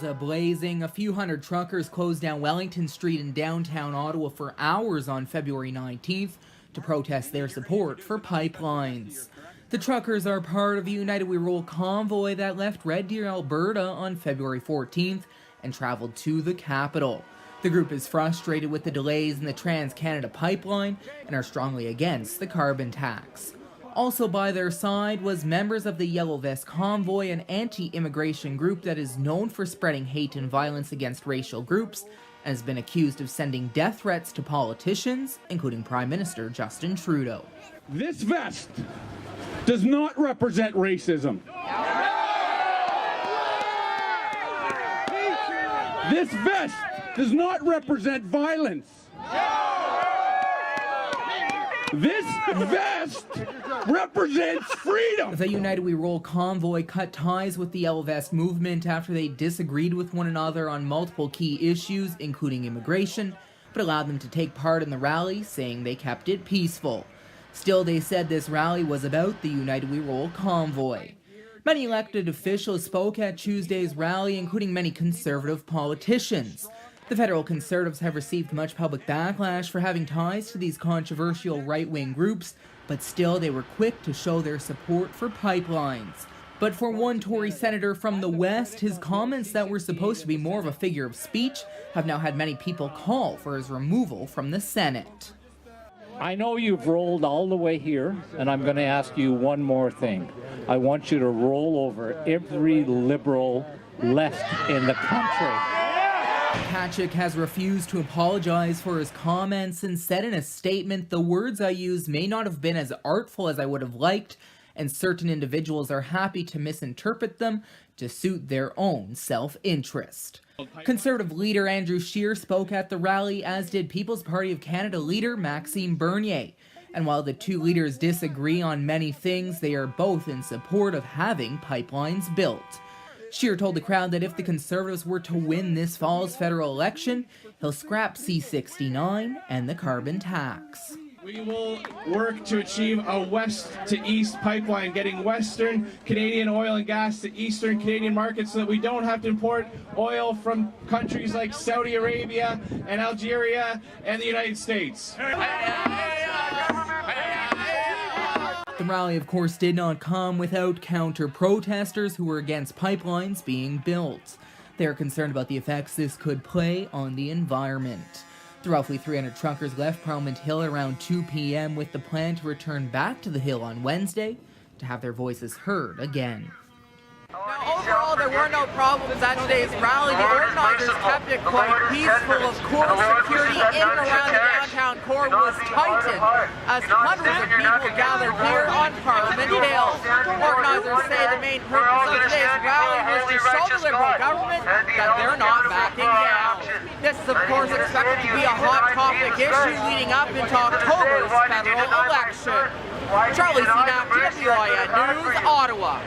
Roads blazing. A few hundred truckers closed down Wellington Street in downtown Ottawa for hours on February 19th to protest their support for pipelines. The truckers are part of a United We Roll convoy that left Red Deer, Alberta on February 14th and traveled to the capital. The group is frustrated with the delays in the Trans-Canada pipeline and are strongly against the carbon tax. Also by their side was members of the Yellow Vest Convoy, an anti-immigration group that is known for spreading hate and violence against racial groups and has been accused of sending death threats to politicians, including Prime Minister Justin Trudeau. This vest does not represent racism. This vest does not represent violence. This vest represents freedom. The United We Roll convoy cut ties with the Yellow Vest movement after they disagreed with one another on multiple key issues, including immigration, but allowed them to take part in the rally, saying they kept it peaceful. Still, they said this rally was about the United We Roll convoy. Many elected officials spoke at Tuesday's rally, including many Conservative politicians. The federal Conservatives have received much public backlash for having ties to these controversial right-wing groups, but still they were quick to show their support for pipelines. But for one Tory senator from the West, his comments that were supposed to be more of a figure of speech have now had many people call for his removal from the Senate. I know you've rolled all the way here, and I'm going to ask you one more thing. I want you to roll over every Liberal left in the country. Patrick has refused to apologize for his comments and said in a statement, "The words I used may not have been as artful as I would have liked, and certain individuals are happy to misinterpret them to suit their own self-interest." Conservative leader Andrew Scheer spoke at the rally, as did People's Party of Canada leader Maxime Bernier. And while the two leaders disagree on many things, they are both in support of having pipelines built. Scheer told the crowd that if the Conservatives were to win this fall's federal election, he'll scrap C-69 and the carbon tax. We will work to achieve a west-to-east pipeline, getting Western Canadian oil and gas to Eastern Canadian markets so that we don't have to import oil from countries like Saudi Arabia and Algeria and the United States. The rally, of course, did not come without counter-protesters who were against pipelines being built. They are concerned about the effects this could play on the environment. The roughly 300 truckers left Parliament Hill around 2 p.m. with the plan to return back to the Hill on Wednesday to have their voices heard again. Now, overall, there were no problems at today's rally. The organizers kept it quite peaceful. Of course, security in and around the downtown core was tightened as hundreds of people gathered here on Parliament Hill. Organizers say the main purpose of today's rally was to show the Liberal government that they're not backing down. This is, of course, expected to be a hot topic issue leading up into October's federal election. Charlie Senac, WIN News, Ottawa.